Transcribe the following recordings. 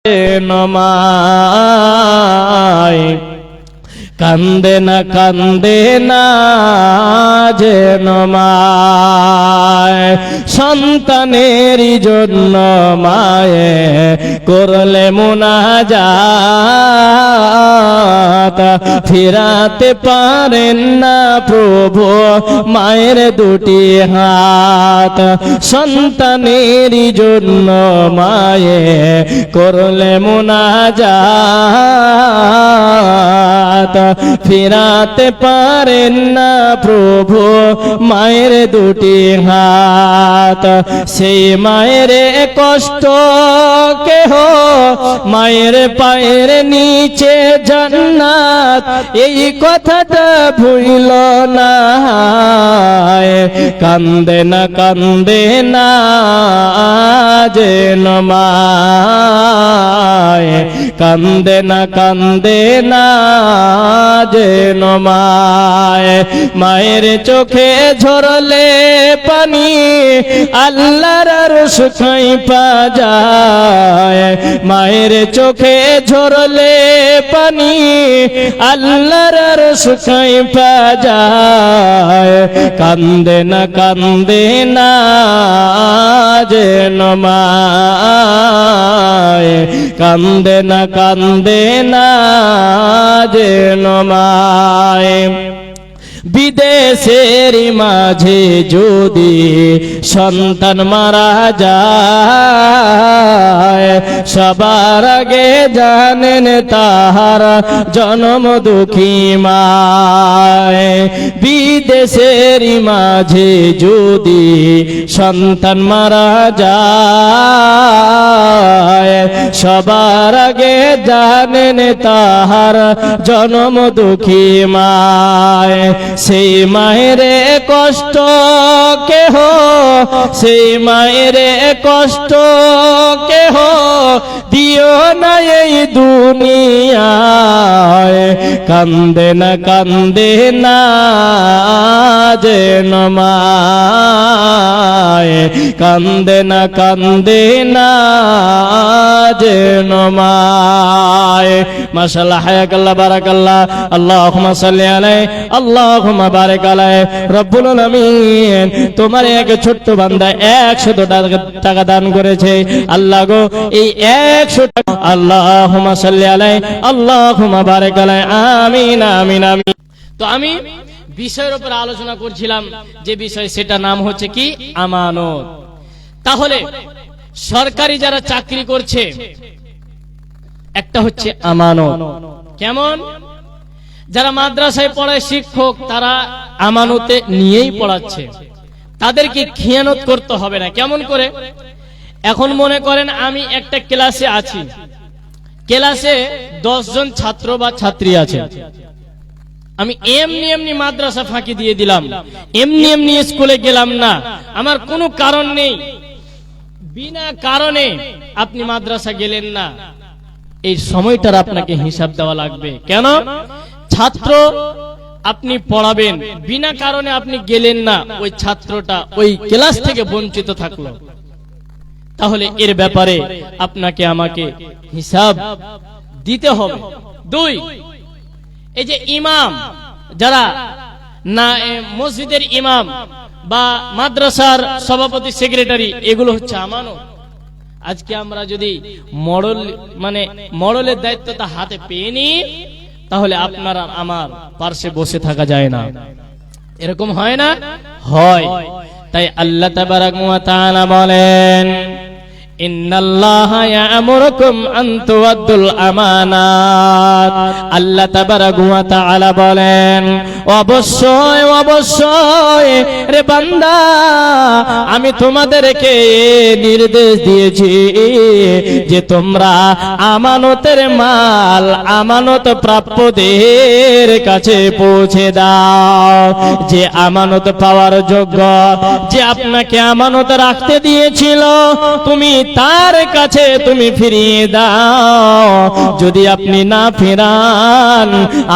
নমায় কান্দে না যে নমায় সন্তানেরই জন্য মায়ে করলে মুনাজাত ফিরাতে পারেন না প্রভু মায়ের দুটি হাত সন্তানেরই জন্য মায়ে করলে মুনাজাত ফিরাতে পারেন না প্রভু মায়ের দুটি হাত সেই মায়ের কষ্ট কেহ মায়ের পায়ের নিচে জান্নাত এই কথাটা ভুইল না কান্দে না যে নমায় কান্দে না যে নমায় মায়ের চোখে ঝরলে পানি আল্লাহর আরশ কাঁইপা যায় মায়ের চোখে ঝরলে পানি আল্লাহর আরশ কাঁইপা যায় কান্দে না যে নমায় কান্দে না যে নমায় বিদেশের মাঝে যদি সন্তান মারা যায় সবার আগে জানেন তাহার জন্ম দুঃখী মায় বিদেশের মাঝে যদি সন্তান মারা যায় সবার আগে জানেন তাহার জন্ম দুঃখী মায় সেই মায়ের কষ্ট কেহ সেই মায়ের কষ্ট কেহ দিও না এই দুনিয়ায় কান্দে না যে নমায় কান্দে না যে নমায় মাশাআল্লাহ হায়াকাল্লাহ বারাকাল্লাহ আল্লাহুম্মা সাল্লি আলাইহি আল্লাহুম্মা বারিক আলাইহি রব্বুল আলামিন তোমার এক ছোট্ট বান্দা 100 টাকা দান করেছে আল্লাহ গো এই 100 টাকা আল্লাহুম্মা সাল্লি আলাইহি আল্লাহুম্মা বারিক আলাইহি আমিন আমিন আমিন। তো আমি বিষয়ের উপর আলোচনা করছিলাম যে বিষয় সেটা নাম হচ্ছে কি আমানত। তাহলে সরকারি যারা চাকরি করছে একটা হচ্ছে আমানত। কেমন? যারা মাদ্রাসায় পড়ায় শিক্ষক তারা আমানতে নিয়েই পড়াচ্ছে, তাদেরকে খিয়ানত করতে হবে না। কেমন করে? এখন মনে করেন আমি একটা ক্লাসে আছি, ক্লাসে 10 জন ছাত্র বা ছাত্রী আছে, আমি এমনি মাদ্রাসা ফাঁকি দিয়ে দিলাম, এমনি স্কুলে গেলাম না, আমার কোনো কারণ নেই, বিনা কারণে আপনি মাদ্রাসা গেলেন না, এই সময়টার আপনাকে হিসাব দেওয়া লাগবে। কেন? ছাত্র আপনি পড়াবেন, বিনা কারণে আপনি গেলেন না, ওই ছাত্রটা ওই ক্লাস থেকে বঞ্চিত থাকলো, তাহলে এর ব্যাপারে আপনাকে আমাকে হিসাব দিতে হবে। 2, এই যে ইমাম যারা না মসজিদের ইমাম বা মাদ্রাসার সভাপতি সেক্রেটারি এগুলো হচ্ছে আমানত। আজকে আমরা যদি মডলের দায়িত্বটা হাতে পেয়ে নিই তাহলে আপনার আর আমার পার্শ্বে বসে থাকা যায় না। এরকম হয় না? হয়। তাই আল্লাহ তাবারাক ওয়া তাআলা বলেন ইন্নাল্লাহা ইয়া'মুরুকুম আন তুআদ্দুল আমানাত। আল্লাহ তাবারাক ওয়া তাআলা বলেন অবশ্যই রে বান্দা আমি তোমাদেরকে নির্দেশ দিয়েছি যে তোমরা আমানতের মাল আমানত প্রাপ্যদের কাছে পৌঁছে দাও। যে আমানত পাওয়ার যোগ্য, যে আপনাকে আমানত রাখতে দিয়েছিল তুমি তার কাছে তুমি ফিরিয়ে দাও। যদি আপনি না ফেরান,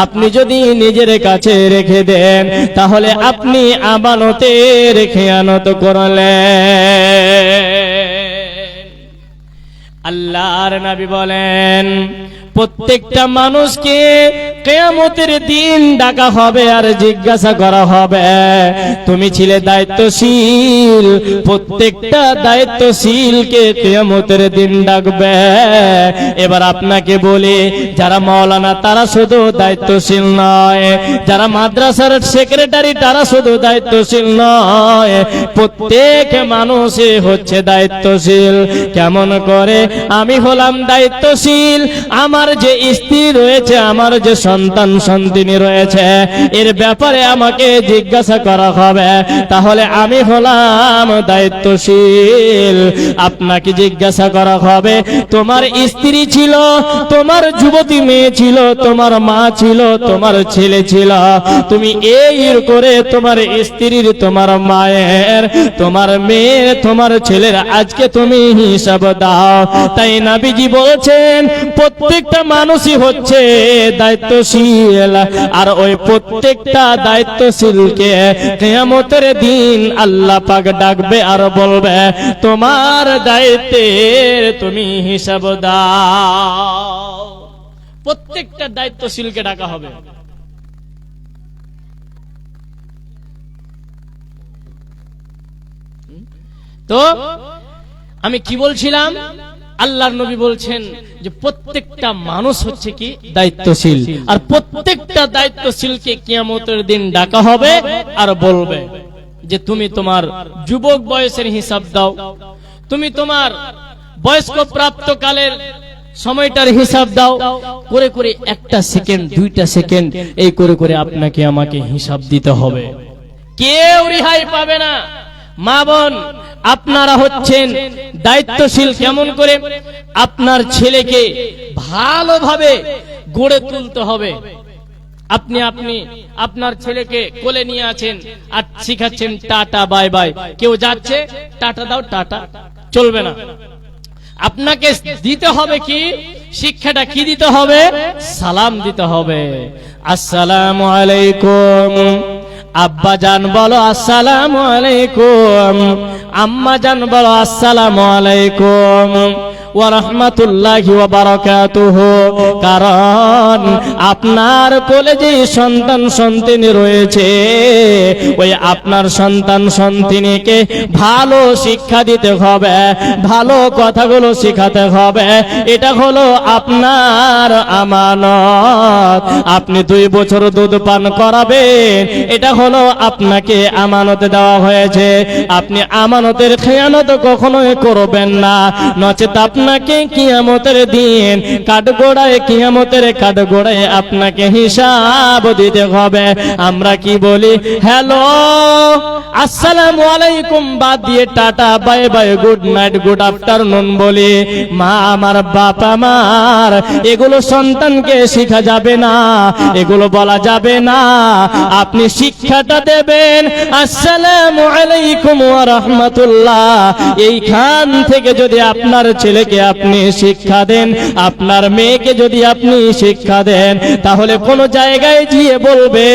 আপনি যদি নিজের কাছে রেখে দেন তাহলে আপনি আমানতের খেয়ানত করলেন। আল্লাহর নবী বলেন প্রত্যেকটা মানুষকে কিয়ামতের দিন ডাকা হবে আর জিজ্ঞাসা করা হবে তুমি ছিলে দায়িত্বশীল। প্রত্যেকটা দায়িত্বশীলকে কিয়ামতের দিন ডাকবে। এবার আপনাকে বলি, যারা মাওলানা তারা শুধু দায়িত্বশীল নয়, যারা মাদ্রাসার সেক্রেটারি তারা শুধু দায়িত্বশীল নয়, প্রত্যেক মানুষই হচ্ছে দায়িত্বশীল। কেমন করে আমি হলাম দায়িত্বশীল? আমার যে স্ত্রী রয়েছে, আমার যে সন্তান সন্তানি রয়েছে, এর ব্যাপারে আমাকে জিজ্ঞাসা করা হবে, তাহলে আমি হলাম দায়িত্বশীল। আপনাকে জিজ্ঞাসা করা হবে, তোমার স্ত্রী ছিল, তোমার যুবতী মেয়ে ছিল, তোমার মা ছিল, তোমার ছেলে ছিল, তুমি এই করে তোমার স্ত্রীর, তোমার মায়ের, তোমার মেয়ের, তোমার ছেলের আজকে তুমি হিসাব দাও। তাই নবীজি বলছেন প্রত্যেকটা মানুষই হচ্ছে দায়িত্বশীল, আর ওই প্রত্যেকটা দায়িত্বশীলকে কিয়ামতের দিন আল্লাহ পাক ডাকবে আর বলবে তোমার দায়িত্বের তুমি হিসাব দাও। প্রত্যেকটা দায়িত্বশীলকে ডাকা হবে। তো আমি কি বলছিলাম? আল্লাহর নবী বলছেন যে প্রত্যেকটা মানুষ হচ্ছে কি দায়িত্বশীল, আর প্রত্যেকটা দায়িত্বশীলকে কিয়ামতের দিন ডাকা হবে আর বলবে যে তুমি তোমার যুবক বয়সের হিসাব দাও, তুমি তোমার বয়স্ক প্রাপ্তকালের সময়টার হিসাব দাও। করে করে একটা সেকেন্ড, দুইটা সেকেন্ড এই করে করে আপনাকে আমাকে হিসাব দিতে হবে। কেউ রেহাই পাবে না। মা বোন, আপনারা হচ্ছেন দায়িত্বশীল। কেমন করে? আপনার ছেলেকে ভালোভাবে গড়ে তুলতে হবে। আপনি আপনার ছেলেকে কোলে নিয়ে আছেন আর শিখাচ্ছেন টাটা বাই বাই। কেউ যাচ্ছে টাটা দাও, টাটা চলবে না। আপনাকে দিতে হবে কি শিক্ষাটা? কি দিতে হবে? সালাম দিতে হবে। আসসালামু আলাইকুম। আব্বা জান বলো আসসালামু আলাইকুম, আম্মা জান বলো আসসালামু আলাইকুম ওয়া রাহমাতুল্লাহি ওয়া বারাকাতুহু। কারণ আপনার কোলে যে সন্তান সন্তানি রয়েছে, ওই আপনার সন্তান সন্তানিকে ভালো শিক্ষা দিতে হবে, ভালো কথাগুলো শেখাতে হবে। এটা হলো আপনার আমানত। আপনি 2 বছর দুধ পান করাবেন, এটা হলো আপনাকে আমানত দেওয়া হয়েছে। আপনি আমানতের খেয়ানত কখনোই করবেন না, নচেত আপনাকে কিয়ামতের দিন কাঠগড়ায়, কিয়ামতের কাঠগড়ায় আপনাকে হিসাব দিতে হবে। আমরা কি বলি? হ্যালো, আসসালামু আলাইকুম বাদ দিয়ে tata bye bye, good night, good afternoon বলি। মা আমার, বাপ আমার, এগুলো সন্তানকে শেখা যাবে না, এগুলো বলা যাবে না। আপনি শিক্ষাটা দেবেন আসসালামু আলাইকুম ওয়া রাহমাতুল্লাহ। এইখান থেকে যদি আপনার ছেলেকে আপনি শিক্ষা দেন, আপনার মেয়েকে যদি আপনি শিক্ষা দেন, তাহলে কোন জায়গায় গিয়ে বলবে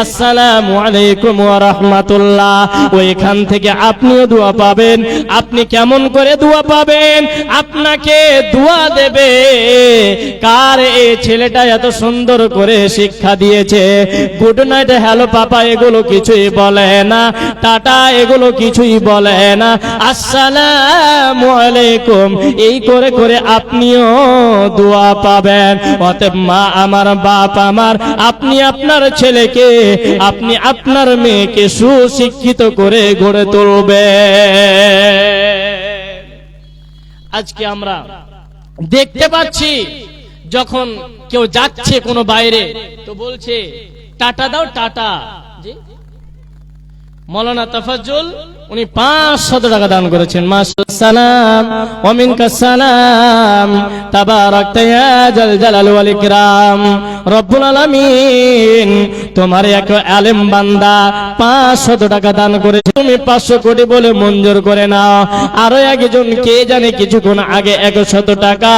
আসসালামু আলাইকুম ওয়া রাহমাতুল্লাহ, ওইখান থেকে আপনিও দোয়া পাবেন। আপনি কেমন করে দোয়া পাবেন? আপনাকে দোয়া দেবে কার এই ছেলেটা এত সুন্দর করে শিক্ষা দিয়েছে। গুড নাইট, হ্যালো পাপা এগুলো কিছুই বলে না, টাটা এগুলো কিছুই বলে না, আসসালামু আলাইকুম এই করে করে আপনিও দোয়া পাবেন। অতএব মা আমার, বাপ আমার, আপনি আপনার ছেলেকে, আপনি আপনার মেয়েকে সুশিক্ষিত করে গড়ে তুলবে। আজকে আমরা দেখতে পাচ্ছি যখন কেউ যাচ্ছে কোনো বাইরে তো বলছে টাটা দাও, টাটা। জি, মৌলানা তাফাজ্জুল উনি 500 টাকা দান করেছেন। মাশাআল্লাহ, ওয়া মিনকাস সালাম, তাবারাকতা ইয়া জাল জালাল ওয়াল ইকরাম। রব্বুল আলামিন তোমার এক আলেম বান্দা 500 টাকা দান করেছে, তুমি 500 কোটি বলে মঞ্জুর করে নাও। আরো একজন কে জানে কিছুক্ষণ আগে 100 টাকা।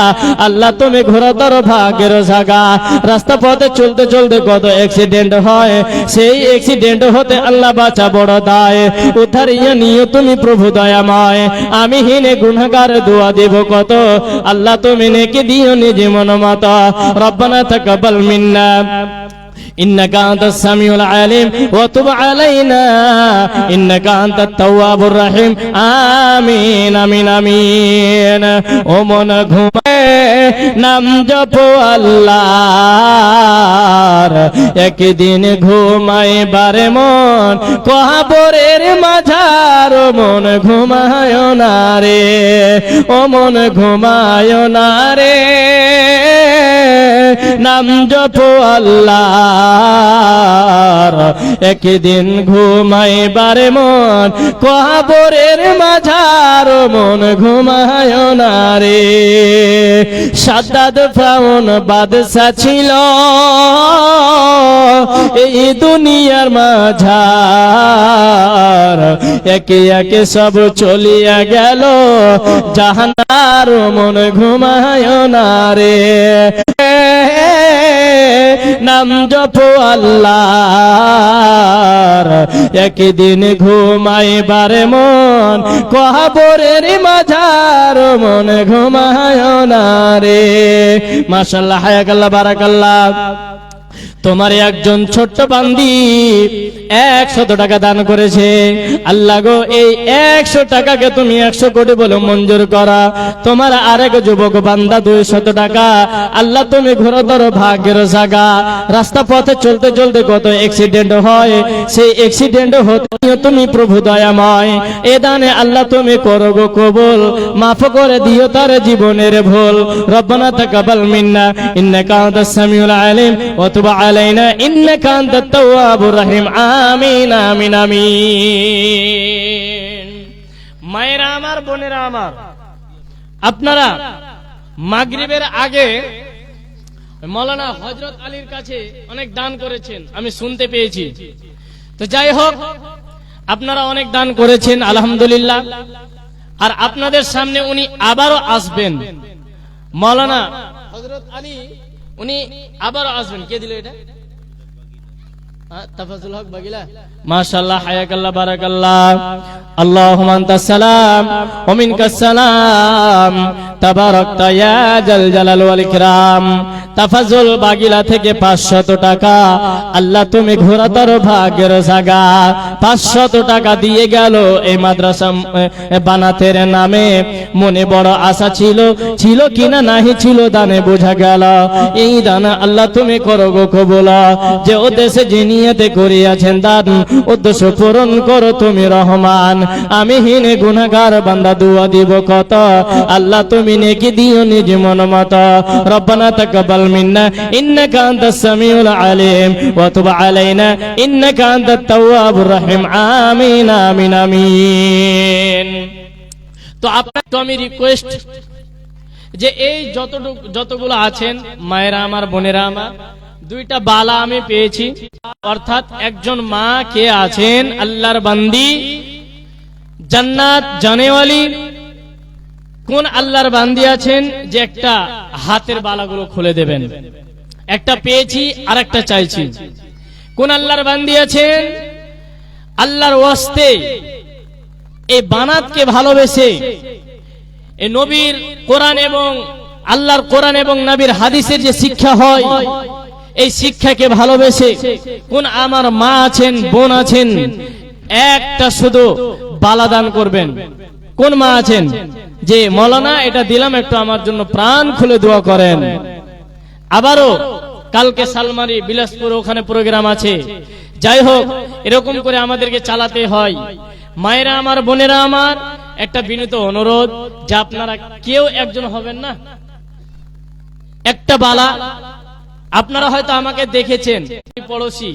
আল্লাহ তুমি ঘোরাতর ভাগের জায়গা। রাস্তা পথে চলতে চলতে কত অ্যাক্সিডেন্ট হয়, সেই অ্যাক্সিডেন্ট হতে আল্লাহ বাঁচা বড় দায়। উদ্ধার নিও তুমি প্রভু দয়াময়। আমি হিনে গুনাহগার দোয়া দেব কত, আল্লাহ তুমি নেকি দিও নিজ মন মতো। রব্বানা তাকাব্বাল মিন্না إنك أنت السميع العليم وتب علينا إنك أنت التواب الرحيم آمين آمين آمين ওমন ঘুমে নাম জপো আল্লাহর, একদিন ঘুমাইবারে মন কবরের মাঝার। মন ঘুমায় না রে, ও মন ঘুমায় না রে, নাম জপো আল্লাহর, একদিন ঘুমাইবারে মন কবরের মাঝার। মন ঘুমায় না রে। সাদ্দাদ ফিরআউন বাদশা ছিল এই দুনিয়ার মাঝার, একে একে সব চলিয়া গেল জাহান্নার। মন ঘুমায় না রে, নাম জপো আল্লাহর, একদিন ঘুমাইবারে মন কবরের মাঝার। মন ঘুমায় না রে। মাশাআল্লাহ, হায়াকাল্লাহ, বারাকাল্লাহ। তোমার একজন ছোট্ট বান্দি 100 টাকা দান করেছে। আল্লাহ গো, এই 100 টাকাকে তুমি 100 কোটি বলে মঞ্জুর করা। তোমার আরেক যুবক বান্দা 200 টাকা। আল্লাহ তুমি ঘোরতর ভাগ্যের জায়গা। রাস্তা পথে চলতে চলতে কত অ্যাক্সিডেন্ট হয়, সেই অ্যাক্সিডেন্ট হতে তুমি প্রভু দয়াময়। এ দানে আল্লাহ তুমি করো গো কবুল, মাফ করে দিও তার জীবনের ভুল। রব্বানা তাকাব্বাল মিন্না ইন্নাকা আনতাস সামিউল আলিম ওয়া তুব আলাইনা ইন্নাকা আনতাত তাওয়াবুর রহিম। আমিন আমিন আমিন। মায়েরা আমার, বোনেরা আমার, আপনারা মাগরিবের আগে মাওলানা হযরত আলীর কাছে অনেক দান করেছেন, আমি শুনতে পেয়েছি। তো যাই হোক, আপনারা অনেক দান করেছেন আলহামদুলিল্লাহ। আর আপনাদের সামনে উনি আবারও আসবেন। মাওলানা হযরত আলী উনি আবারও আসবেন। কে দিল এটা? তাফাজুল হক বাগিলা। মাশাআল্লাহ, হায়াকাল্লাহ, বারাকাল্লাহ। আল্লাহুম্মা আনতাস সালাম ওয়া মিনকাস সালাম তাবারাকতা ইয়া জাল জালাল ওয়াল ইকরাম। তাফাজুল বাগিলা থেকে 500 টাকা। আল্লাহ তুমি ঘোরাতর ভাগ্যের জায়গা। 500 টাকা দিয়ে গেল এই মাদ্রাসা বানাতের নামে। মনে বড় আশা ছিল, ছিল কিনা নাহি ছিল দানে বোঝা গেল। এই দান আল্লাহ তুমি করো গো কবুল। যে উদ্দেশ্যে যে নিয়তে করিয়াছেন দান, উদ্দেশ্য পূরণ করো তুমি রহমান। আমি হীন গুনাহগার বান্দা দোয়া দিব কত, আল্লাহ তুমি নেকি দিও নিজ মন মতো। রব্বানা তাকাব্বাল মিন্না ইন্নাকা আনতাস সামিউল আলিম ওয়া তুব আলাইনা ইন্নাকা আনতাত তাওয়াবুর রহিম। আমিন আমিন আমিন। তো আপনার তো আমি রিকোয়েস্ট যে এই যতগুলো আছেন মায়েরা আমার, বোনেরা আমার, 2টা বালা আমি পেয়েছি। অর্থাৎ একজন মা কে আছেন আল্লাহর বান্দি, জান্নাত জানেওয়ালি কোন আল্লাহর বান্দি আছেন যে একটা হাতের বালাগুলো খুলে দেবেন? একটা পেয়েছি আর একটা চাইছি। কোন আল্লাহর বান্দি আছেন আল্লাহর ওয়াস্তে এই বানাতকে ভালোবেসে, এই নবীর কোরআন এবং আল্লাহর কোরআন এবং নবীর হাদিসের যে শিক্ষা হয়, এই শিক্ষাকে ভালোবেসে কোন আমার মা আছেন, বোন আছেন, একটা শুধু বালা দান করবেন? কোন মা আছেন যে মৌলানা এটা দিলাম, একটু আমার জন্য প্রাণ খুলে দোয়া করেন? আবারও কালকে সালমারি বিলাসপুর ওখানে প্রোগ্রাম আছে। যাই হোক, এরকম করে আমাদেরকে চালাতে হয়। মায়েরা আমার, বোনেরা আমার, একটা বিনীত অনুরোধ যে আপনারা কেউ একজন হবেন না, একটা বালা। আপনারা হয়তো আমাকে দেখেছেন, পড়োশি,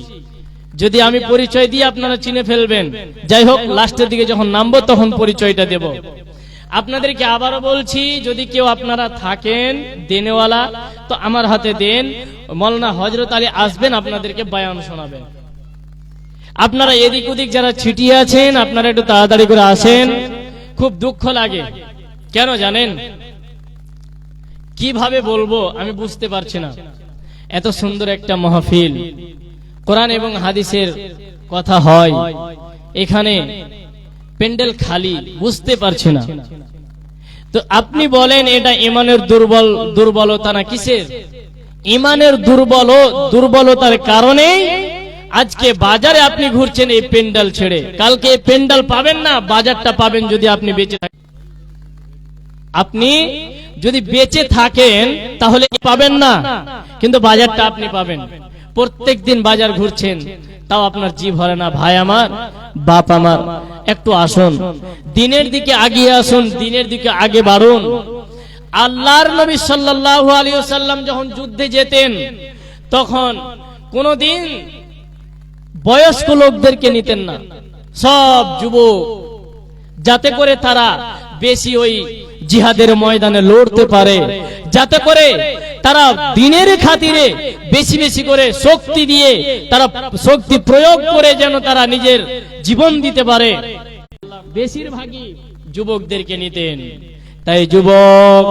যদি আমি পরিচয় দিই আপনারা চিনে ফেলবেন। যাই হোক, লাস্টের দিকে যখন নামবো তখন পরিচয়টা দেব। আপনাদেরকে আবারও বলছি, যদি কেউ আপনারা থাকেন দেনেওয়ালা তো আমার হাতে দেন। মাওলানা হযরত আলী আসবেন, আপনাদেরকে বয়ান শোনাবেন। আপনারা এদিক ওদিক যারা ছিটিয়ে আছেন, আপনারা একটু তাড়াতাড়ি করে আসেন। খুব দুঃখ লাগে, কেন জানেন? কিভাবে বলবো আমি বুঝতে পারছি না। এত সুন্দর একটা মাহফিল, কোরআন এবং হাদিসের কথা হয়, এখানে প্যান্ডেল খালি, বুঝতে পারছি না। তো আপনি বলেন এটা ইমানের দুর্বলতা না কিসের? ইমানের দুর্বলতার কারণেই আজকে বাজারে আপনি ঘুরছেন এই প্যান্ডেল ছেড়ে। কালকে এই প্যান্ডেল পাবেন না, বাজারটা পাবেন যদি আপনি বেঁচে থাকেন। আপনি যদি বেঁচে থাকেন তাহলে পাবেন না, কিন্তু বাজারটা আপনি পাবেন। প্রত্যেক দিন বাজার ঘুরছেন, তাও আপনার জি ভরে না। ভাই আমার, বাপ আমার, একটু আসুন, দিনের দিকে আগিয়ে আসুন, দিনের দিকে আগে বাড়ুন। আল্লাহর নবী সাল্লাল্লাহু আলাইহি ওয়াসাল্লাম যখন যুদ্ধে যেতেন তখন কোনদিন বয়স্ক লোকদেরকে নিতেন না, সব যুবক, যাতে করে তারা বেশি ওই জিহাদের ময়দানে লড়তে পারে, যাতে করে তারা দিনের খাতিরে বেশি বেশি করে শক্তি দিয়ে, তারা শক্তি প্রয়োগ করে যেন তারা নিজের জীবন দিতে পারে। বেশিরভাগই যুবকদেরকে নিতেন। তাই যুবক,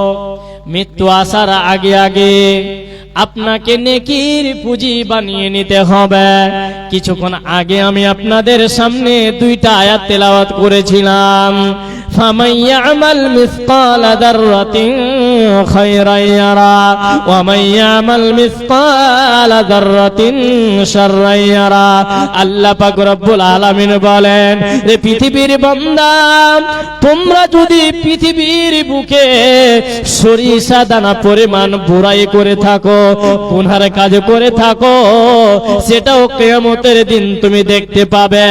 মৃত্যু আসার আগে আগে আপনাকে নেকির পুঁজি বানিয়ে নিতে হবে। কিছুক্ষণ আগে আমি আপনাদের সামনে দুইটা আয়াত তেলাওয়াত করেছিলাম। ফামান ইয়ামাল মিসকালা যাররাতিন খায়রান ইয়ারা ওয়া মান ইয়ামাল মিসকালা যাররাতিন শাররান ইয়ারা। আল্লাহ পাক রব্বুল আলামিন বলেন, রে পৃথিবীর বান্দা, তোমরা যদি পৃথিবীর বুকে সরিষা দানা পরিমাণ বুরাই করে থাকো, গুনার কাজ করে থাকো, সেটাও কিয়ামতের দিন তুমি দেখতে পাবে।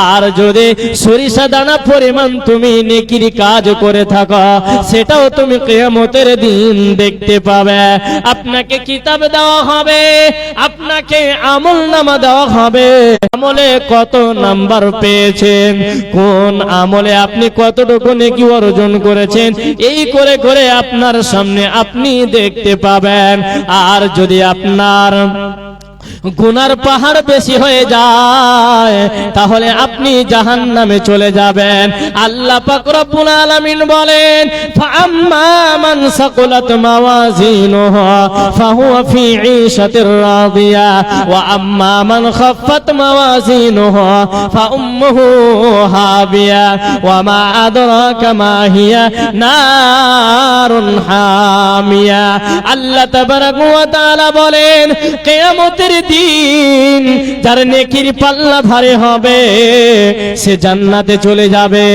আর যদি সরিষা দানা পরিমাণ তুমি নেকির কাজ করে থাকো, সেটাও তুমি কিয়ামতের দিন দেখতে পাবে। আপনাকে কিতাব দেওয়া হবে, আপনাকে আমলনামা দেওয়া হবে। আমলে কত নাম্বার পেয়েছেন, কোন আমলে আপনি কতটুকু নেকি অর্জন করেছেন, এই করে করে আপনার সামনে আপনি দেখতে পাবেন। আর যদি আপনার গুনার পাহাড় বেশি হয়ে যায় তাহলে আপনি জাহান্নামে চলে যাবেন। আল্লাহ পাক রব্বুল আলামিন বলেন, ফাআম্মা মান সাকুলাত মাওয়াজিনুহু ফাহুয়া ফি ঈশাতির রাদিয়া ওয়া আম্মা মান খাফফাত মাওয়াজিনুহু ফাউম্মুহু হাবিয়া ওয়া মা আদরাকা মা হিয়া নারুন হামিয়া। আল্লাহ তাবারাক ওয়া তাআলা বলেন, কিয়ামতের দিন যার নেকির পাল্লা ভারী হবে সে জান্নাতে চলে যাবে,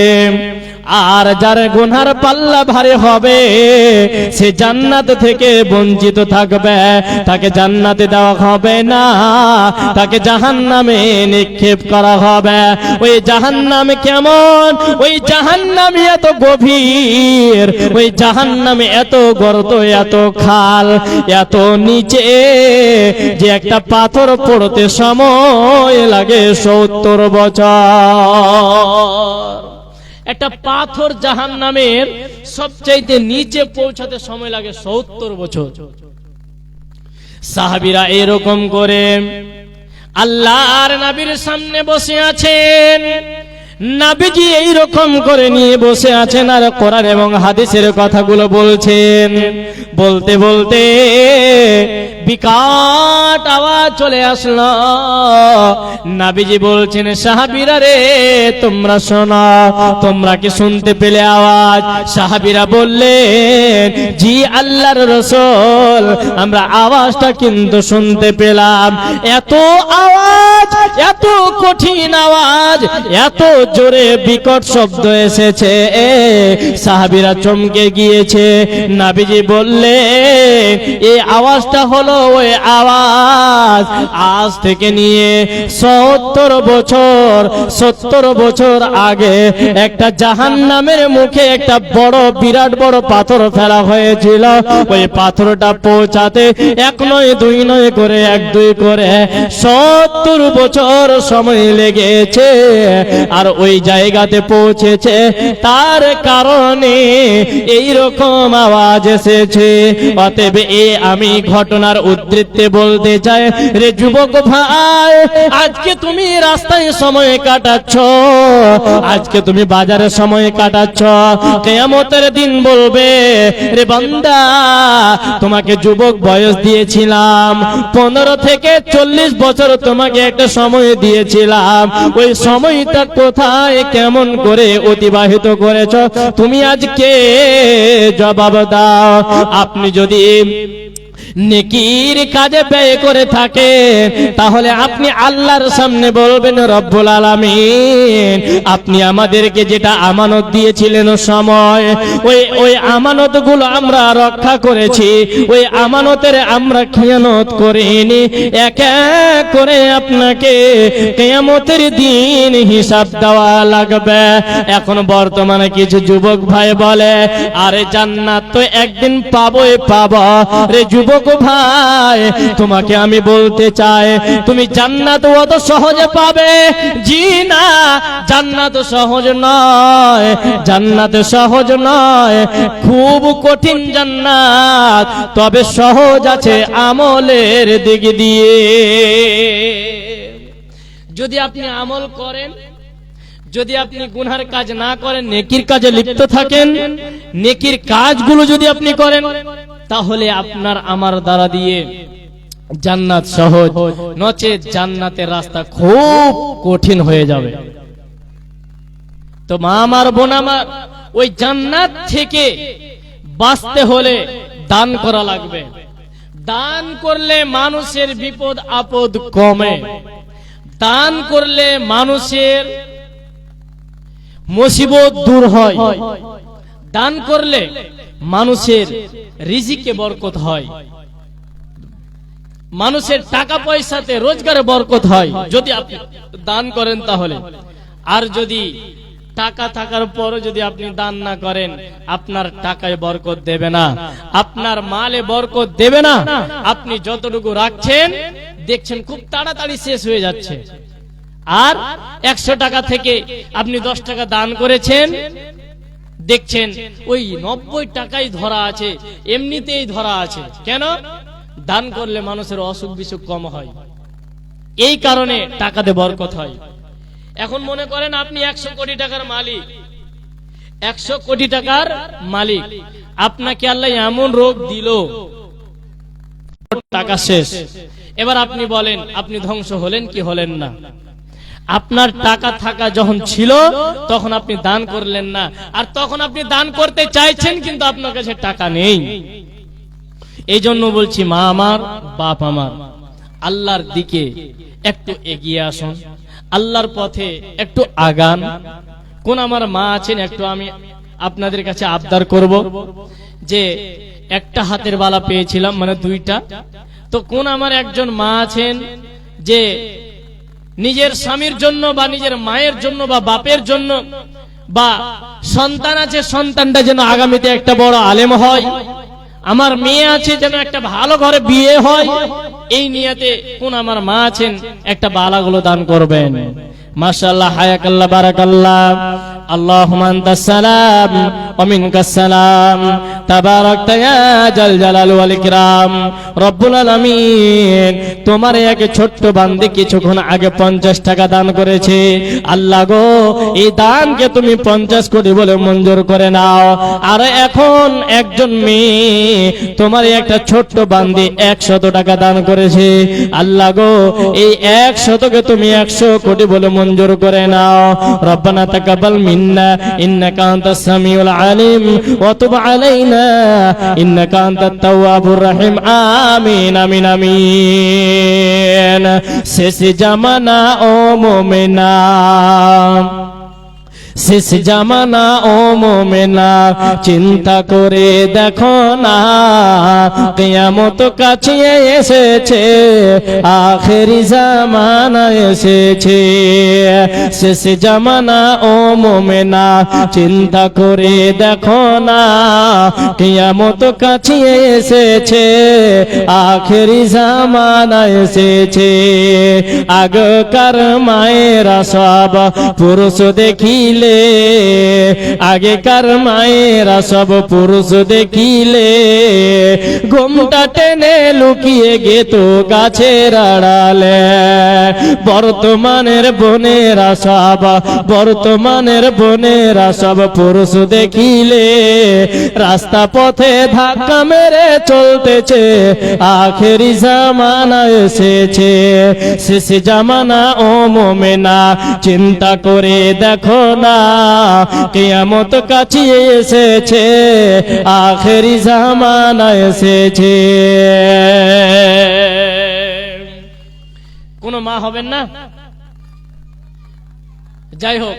আর যার গুনার পাল্লা ভারী হবে সে জান্নাত থেকে বঞ্চিত থাকবে। তাকে জান্নাতে দেওয়া হবে না, তাকে জাহান্নামে নিক্ষেপ করা হবে। ওই জাহান্নামে কেমন? ওই জাহান্নামে এত গভীর, ওই জাহান্নামে এত গর্ত, এত খাল, এত নিচে যে একটা পাথর পড়তে সময় লাগে 70 বছর। একটা পাথর জাহান্নামের সবচাইতে নিচে পৌঁছাতে সময় লাগে 70 বছর। সাহাবীরা এরকম করে আল্লাহর নবীর সামনে বসে আছেন। নবীজি এইরকম করে নিয়ে বসে আছেন আর কোরআন এবং হাদিসের কথাগুলো বলছেন। বলতে বলতে বিকট আওয়াজ চলে আসলো। নবীজি বলছেন, সাহাবীরা রে তোমরা শোনো, তোমরা কি শুনতে পেলে আওয়াজ? সাহাবীরা বললেন, জি আল্লাহর রাসূল, আমরা আওয়াজটা কিন্তু শুনতে পেলাম। এত আওয়াজ, এত কঠিন আওয়াজ, এত জোরে বিকট শব্দ এসেছে, সাহাবীরা চমকে গিয়েছে। নবীজি বললেন, এই আওয়াজটা হলো ওই আওয়াজ আজ থেকে নিয়ে 70 বছর আগে একটা জাহান্নামের মুখে একটা বড়, বিরাট বড় পাথর ফেলা হয়েছিল। ওই পাথরটা পৌঁছাতে 1 নয় 2 নয় করে 1-2 করে 70 বছর সময় লেগেছে। আর ওই জায়গাতে পৌঁছেছে, তার কারণে এই রকম আওয়াজ এসেছে। অতএব আমি ঘটনার উদ্ধৃতি বলতে চাই, রে যুবক ভাই, আজকে তুমি রাস্তায় সময় কাটাচ্ছ, আজকে তুমি বাজারে সময় কাটাচ্ছ, কিয়ামতের দিন বলবে, রে বান্দা, তোমাকে যুবক বয়স দিয়েছিলাম, 15 থেকে 40 বছর তোমাকে একটা সময় দিয়েছিলাম, ওই সময়টা কোথায় কোথায় কেমন করে অতিবাহিত করেছ তুমি আজকে জবাব দাও। আপনি যদি নেকির কাজে ব্যয় করে থাকে তাহলে আপনি আল্লাহর সামনে বলবেন রব্বুল আলামিন আপনি আমাদেরকে যেটা আমানত দিয়েছিলেন সময় ওই আমানতগুলো আমরা রক্ষা করেছি, ওই আমানতের আমরা খিয়ানত করিনি। এক এক করে আপনাকে কিয়ামতের দিন হিসাব দেওয়া লাগবে। এখন বর্তমানে কিছু যুবক ভাই বলে আরে জান্নাত তো একদিন পাবোই পাবো। রে যুবক ভাই, তোমাকে আমি বলতে চাই তুমি জান্নাত অত সহজে পাবে? জি না, জান্নাত সহজ নয়, জান্নাত সহজ নয়, খুব কঠিন জান্নাত, তবে সহজ আছে আমলের দিক দিয়ে। যদি আপনি আমল করেন, যদি আপনি গুনার কাজ না করেন, নেকির কাজে লিপ্ত থাকেন, নেকির কাজগুলো যদি আপনি করেন তাহলে আপনার আমার দ্বারা দিয়ে জান্নাত সহজ, নচেত জান্নাতের রাস্তা খুব কঠিন হয়ে যাবে। তো মা আমার, বোন আমার, ওই জান্নাত থেকে বাঁচতে হলে দান করা লাগবে। দান করলে মানুষের বিপদ আপদ কমে, দান করলে মানুষের মুসিবত দূর হয়, দান করলে মানুষের রিজিকে বরকত হয়, মানুষের টাকা পয়সাতে রোজগারে বরকত হয় যদি আপনি দান করেন তাহলে। আর যদি টাকা থাকার পরও যদি আপনি দান না করেন, আপনার টাকায় বরকত দেবে না, আপনার মালে বরকত দেবে না। আপনি যতটুকু রাখছেন দেখছেন খুব তাড়াতাড়ি শেষ হয়ে যাচ্ছে। আর 100 টাকা থেকে আপনি 10 টাকা দান করেছেন, দেখছেন ওই 90 টাকাই ধরা আছে, এমনিতেই ধরা আছে। কেন? দান করলে মানুষের অসুখ বিসুখ কম হয়, এই কারণে টাকাতে বরকত হয়। এখন মনে করেন আপনি 100 কোটি টাকার মালিক, 100 কোটি টাকার মালিক, আপনাকে আল্লাহ এমন রোগ দিল, টাকা শেষ। এবার আপনি বলেন আপনি ধ্বংস হলেন কি হলেন না? আপনার টাকা থাকা যখন ছিল তখন আপনি দান করলেন না, আর তখন আপনি দান করতে চাইছেন কিন্তু আপনার কাছে টাকা নেই। এই জন্য বলছি মা আমার, বাপ আমার, আল্লাহর দিকে একটু এগিয়ে আসুন, আল্লাহর পথে একটু আগান। কোন আমার মা আছেন, একটু আমি আপনাদের কাছে আবদার করব যে একটা হাতের বালা পেয়েছিলাম, মানে 2টা। তো কোন আমার একজন মা আছেন যে নিজের স্বামীর জন্য বা নিজের মায়ের জন্য বা বাপের জন্য বা সন্তান আছে, সন্তানটা যেন আগামীতে একটা বড় আলেম হয়, আমার মেয়ে আছে যেন একটা ভালো ঘরে বিয়ে হয়, এই নিয়তে কোন আমার মা আছেন একটা বালাগুলো দান করবেন? মাশাআল্লাহ, হায়াকাল্লাহ, বারাকাল্লাহ। আল্লাহুম্মা আনতাস সালাম ওয়া মিনকাস সালাম, তাবারাকতা ইয়া জাল জালাল ওয়াল ইকরাম। রব্বুল আলামিন তোমার এক ছোট্ট বান্দে কিছুক্ষণ আগে 50 টাকা দান করেছে। আল্লাহ গো, এই দানকে তুমি 50 কোটি বলে মঞ্জুর করে নাও। আর এখন একজন মেয়ে তোমার একটা ছোট্ট বান্দি 100 টাকা দান করেছে। আল্লাহ গো, এই 100কে তুমি 100 কোটি বলে মঞ্জুর করে নাও। রব্বানা তাকাব্বাল মিন্না ইন্নাকা আনতাস সামিউল আলিম ওয়া তুব আলাইনা ইন্নাকা আনতাত তাওয়াবুর রহিম। আমিন আমিন আমিন। শেষ জামানা ও মুমিনা, শেষ জামানা ও মুমিনা, চিন্তা করে দেখো না কিয়ামত কাছে এসেছে, আখেরি জামানা এসেছে। শেষ জামানা ও মুমিনা, চিন্তা করে দেখো না কিয়ামত কাছে এসেছে, আখেরি জামানা এসেছে। আগকার মায়েরা সব পুরুষ দেখিলে দেখিলে, আগেকার মায়েরা সব পুরুষ দেখিলে ঘোমটা টেনে লুকিয়ে গেত গাছের আড়ালে। বর্তমানের বোনেরা সব পুরুষ দেখিলে রাস্তা পথে ধাক্কা মেরে চলতেছে। আখেরি জামানা এসেছে, শেষ জামানা ও মোমেনা, চিন্তা করে দেখো না কিয়ামত কাছে এসেছে, আখেরি জামানা এসেছে। কোন মা হবেন না? যাই হোক,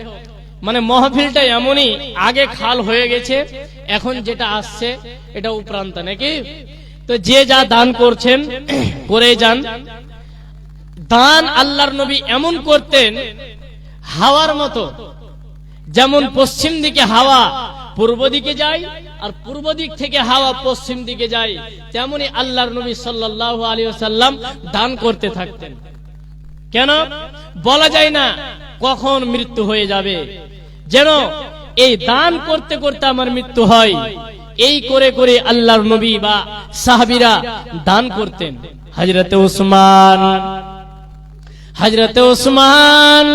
মানে মহফিলটা এমনই, আগে খাল হয়ে গেছে, এখন যেটা আসছে এটা উপরান্ত নাকি। তো যে যা দান করছেন করে যান। দান আল্লাহর নবী এমন করতেন হাওয়ার মতো, যেমন পশ্চিম দিকে হাওয়া পূর্ব দিকে যায় আর পূর্ব দিক থেকে হাওয়া পশ্চিম দিকে যায়, তেমনি আল্লাহর নবী সাল্লাল্লাহু আলাইহি ওয়াসাল্লাম দান করতে থাকতেন। কেন বলা যায় না কখন মৃত্যু হয়ে যাবে, যেন এই দান করতে করতে আমার মৃত্যু হয়, এই করে করে আল্লাহর নবী বা সাহাবীরা দান করতেন। হযরতে উসমান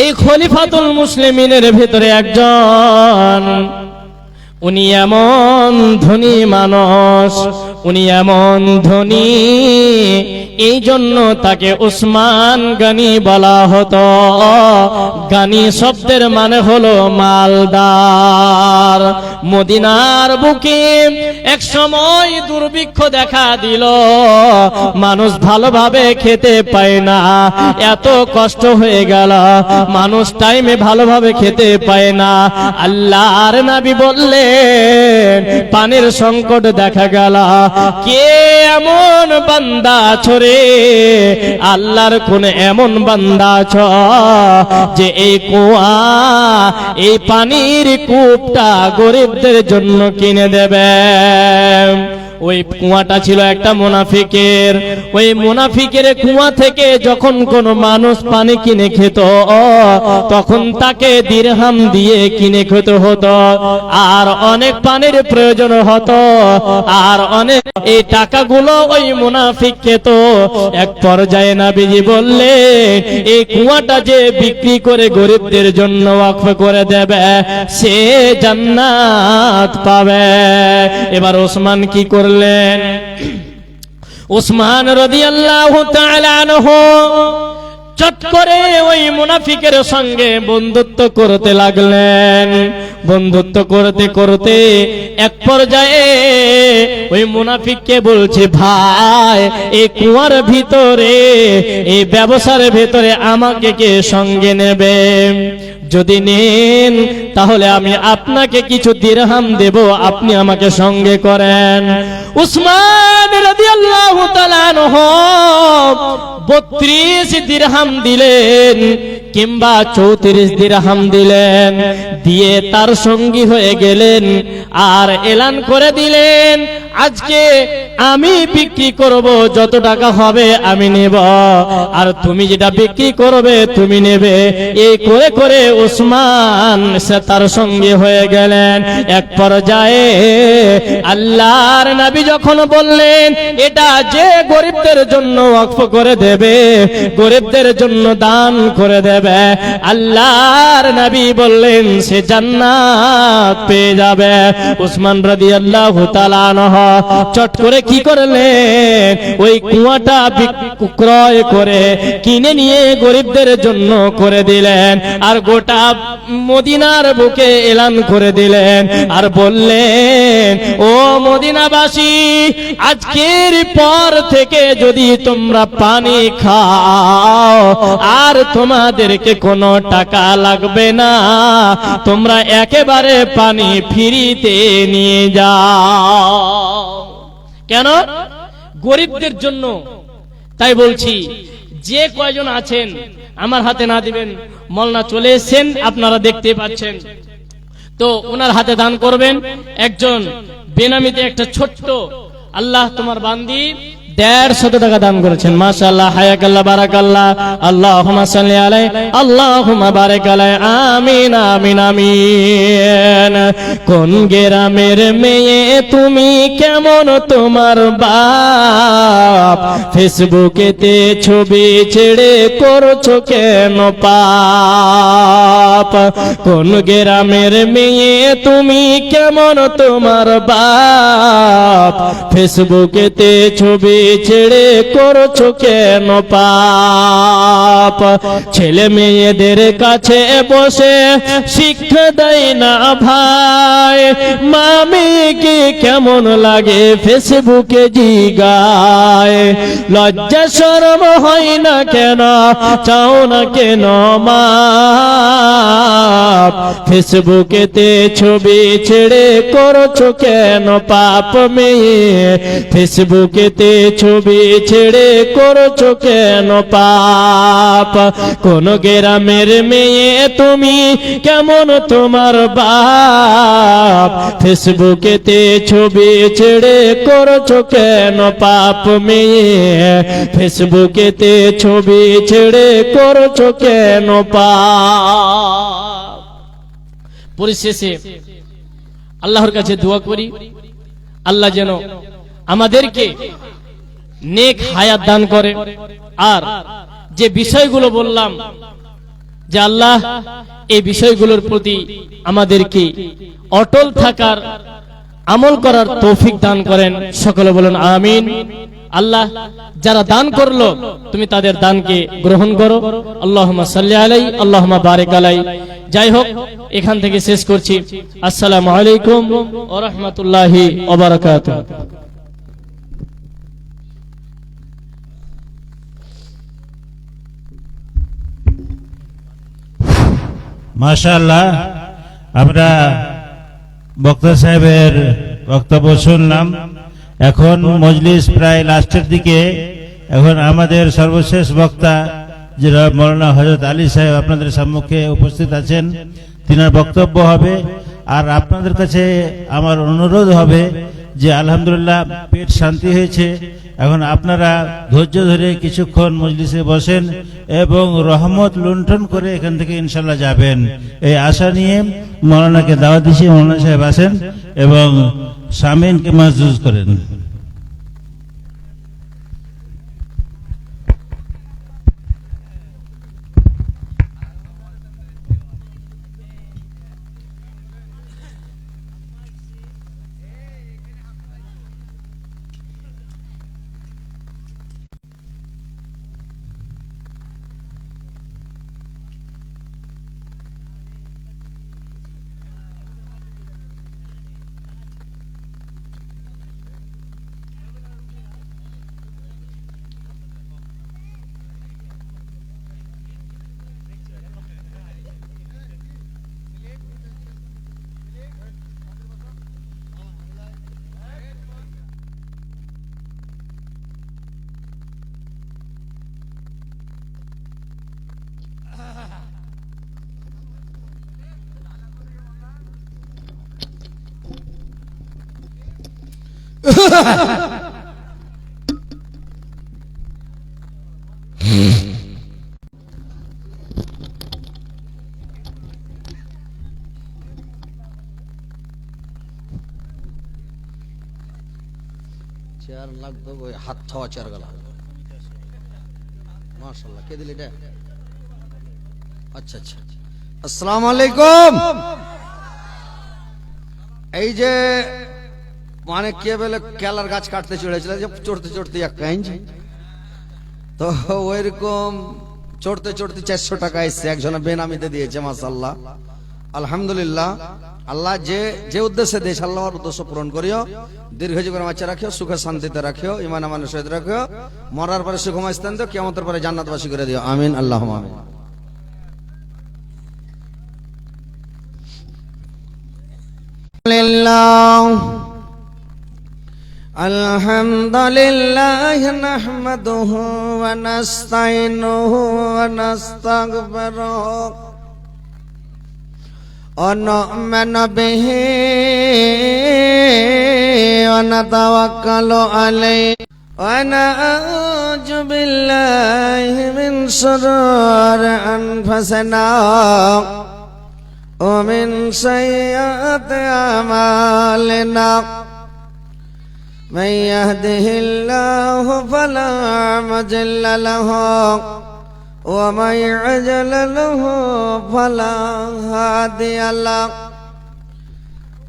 এই খলিফাতুল মুসলিমিনের ভিতরে একজন। উনি এমন ধনী মানুষ, উনি এমন ধনী, এই জন্য তাকে উসমান গনি বলা হতো। গনি শব্দের মানে হলো মালদার। মদিনার বুকে এক সময় দুর্ভিক্ষ দেখা দিল, মানুষ ভালোভাবে খেতে পায় না, এত কষ্ট হয়ে গেল, মানুষ টাইমে ভালোভাবে খেতে পায় না। আল্লাহর নবী বললেন পানির সংকট দেখা গেল, কে এমন বান্দা ছড়ে, আল্লাহর কোন এমন বান্দা ছ যে এই কুয়া, এই পানির কূপটা গরিবদের জন্য কিনে দেবে। ওই কুয়াটা ছিল একটা মুনাফিকের। ওই মুনাফিকের কুয়া থেকে যখন কোন মানুষ পানি কিনে খেত, তখন তাকে দিরহাম দিয়ে কিনে খেতে হতো, আর অনেক পানির প্রয়োজন হতো, আর অনেক এই টাকাগুলো ওই মুনাফিক খেত। এক পর্যায়ে নবীজি বললেন এই কুয়াটা যে বিক্রি করে গরিবদের জন্য ওয়াকফ করে দেবে, সে জান্নাত পাবে। এবার ওসমান কি করলেন? উসমান রাদিয়াল্লাহু তাআলা আনহু চট করে ওই মুনাফিকের সঙ্গে বন্ধুত্ব করতে লাগলেন। বন্ধুত্ব করতে করতে এক পর্যায়ে ওই মুনাফিককে বলছে, ভাই এই কুয়ার ভিতরে, এই ব্যবসার ভিতরে আমাকে কে সঙ্গে নেবে? যদি নেন তাহলে আমি আপনাকে কিছু দিরহাম দেব, আপনি আমাকে সঙ্গে করেন। উসমান রাদিয়াল্লাহু তাআলা আনহু 32 দিরহাম দিলেন কিংবা 34 দিরহাম দিলেন, দিয়ে তার সঙ্গী হয়ে গেলেন আর এলান করে দিলেন, আজকে আমি বিক্রি করব, যত টাকা হবে আমি নেব, আর তুমি যেটা বিক্রি করবে তুমি নেবে। এই করে করে উসমান সে তার সঙ্গে হয়ে গেলেন। এক পর্যায়ে আল্লাহর নবী যখন বললেন এটা যে গরিবদের জন্য ওয়াকফ করে দেবে, গরিবদের জন্য দান করে দেবে, আল্লাহর নবী বললেন সে জান্নাত পেয়ে যাবে। উসমান রাদিয়াল্লাহু তাআলা আনহু চট করে কি করলেন, ওই কুয়াটা ক্রয় করে কিনে নিয়ে গরিবদের জন্য করে দিলেন, আর গোটা মদিনার বুকে এলান করে দিলেন, আর বললেন ও মদিনাবাসী, আজকের পর থেকে যদি তোমরা পানি খাও আর তোমাদেরকে কোনো টাকা লাগবে না, তোমরা একেবারে পানি ফ্রিতে নিয়ে যাও। কেন? গরিবদের জন্য। তাই বলছি যে কয়জন আছেন আমার হাতে না দিবেন, মলনা চলে এসেছেন আপনারা দেখতে পাচ্ছেন, তো ওনার হাতে দান করবেন। একজন বেনামিতে একটা ছোট্ট, আল্লাহ তোমার বান্দি 150 টাকা দান করেছেন। মাশাআল্লাহ, হায়াকাল্লাহ, বারাকাল্লাহ। আল্লাহুম্মা সাল্লি আলাইহি, আল্লাহুম্মা বারিক আলাইহি। আমিন আমিন আমিন। কোন গ্রামের মেয়ে তুমি, কেমন তোমার বাপ, ফেসবুকেতে ছবি ছেড়ে করছো কেন পাপ? কোন গ্রামের মেয়ে তুমি, কেমন তোমার বাপ, ফেসবুকেতে ছবি ছেড়ে করছো কেন পাপ? ছেলে মেয়েদের কাছে বসে শিক্ষা দেয় না ভাই, মামি কি কেমন লাগে ফেসবুকে জিগায়। লজ্জা শরম হয় না কেন, চাও না কেন মাপ, ফেসবুকেতে ছবি ছেড়ে করছো কেন পাপ? মেয়ে ফেসবুকেতে ছবি ছেড়ে করছো কেন পাপ? কোন গ্রামের মেয়ে তুমি, কেমন তোমার বাপ, ফেসবুকেতে ছবি ছেড়ে করছো কেন পাপ? মেয়ে ফেসবুকেতে ছবি ছেড়ে করছো কেন পাপ? পরিশেষে আল্লাহর কাছে দোয়া করি, আল্লাহ যেন আমাদেরকে নেক হায়াত দান করে। আর যে বিষয়গুলো বললাম, যে আল্লাহ এই বিষয়গুলোর প্রতি আমাদেরকে অটল থাকার, আমল করার তৌফিক দান করেন। সকলে বলেন আমিন। আল্লাহ যারা দান করলো, তুমি তাদের দানকে গ্রহণ করো। আল্লাহুম্মা সাল্লি আলাইহি, আল্লাহুম্মা বারিক আলাইহি। যাই হোক, এখান থেকে শেষ করছি। আসসালামু আলাইকুম ওয়া রাহমাতুল্লাহি ওয়া বারাকাতুহু। মাশাআল্লাহ, আমরা বক্তা সাহেবের বক্তব্য শুনলাম। এখন মজলিস প্রায় লাস্টের দিকে। এখন আমাদের সর্বশেষ বক্তা যারা মৌলানা হযরত আলী সাহেব আপনাদের সম্মুখে উপস্থিত আছেন, তিনার বক্তব্য হবে। আর আপনাদের কাছে আমার অনুরোধ হবে যে আলহামদুলিল্লাহ পেট শান্তি হয়েছে, এখন আপনারা ধৈর্য ধরে কিছুক্ষণ মজলিসে বসেন এবং রহমত লুণ্ঠন করে এখান থেকে ইনশাল্লাহ যাবেন, এই আশা নিয়ে মৌলানাকে দাওয়াত দিচ্ছি। মৌলানা সাহেব আসেন এবং সামিনকে মাজুজ করেন। চেয়ার লাগবে, ওই হাত ছাওয়া চেয়ার গলা। মাশাআল্লাহ, কে দিল এটা? আচ্ছা আচ্ছা, আসসালামু আলাইকুম। এই যে মানে কে বলে কেলার গাছ কাটতে চড়েছিল, যে চড়তে চড়তে এক কাইঞ্জ, তো ওইরকম চড়তে চড়তে 400 টাকা এসছে, একজনে বেনামিতে দিয়েছে। মাশাআল্লাহ, আলহামদুলিল্লাহ। আল্লাহ যে যে উদ্দেশ্যে দেশ, আল্লাহর উদ্দেশ্য পূরণ করিও, দীর্ঘ জীবন বাচ্চা রাখিও, সুখে শান্তিতে রাখিও, ইমান আমানের সহিত রাখিও, মরার পরে সুখময় স্থান দিও, কিয়ামতের পরে জান্নাতবাসী করে দিও। আমিন, আল্লাহুম্মা আমিন। আলহামদুলিল্লাহ নাহমাদুহু ওয়া নাস্তাইনুহু ওয়া নাস্তাগফিরুহু ওয়া নু'মিনু বিহি ওয়া নাতাওয়াক্কালু আলাইহি ونعوذ بالله من شرور أنفسنا ومن سيئات أعمالنا من يهده الله فلا مضل له ومن يضلل فلا هادي له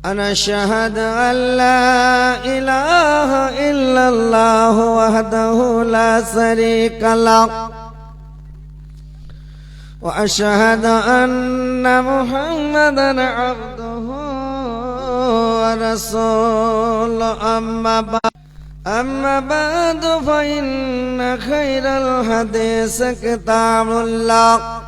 أنا أشهد أن لا إله إلا الله وحده لا شريك له وأشهد أن محمدا عبده ورسوله أما بعد فإن خير الحديث كتاب الله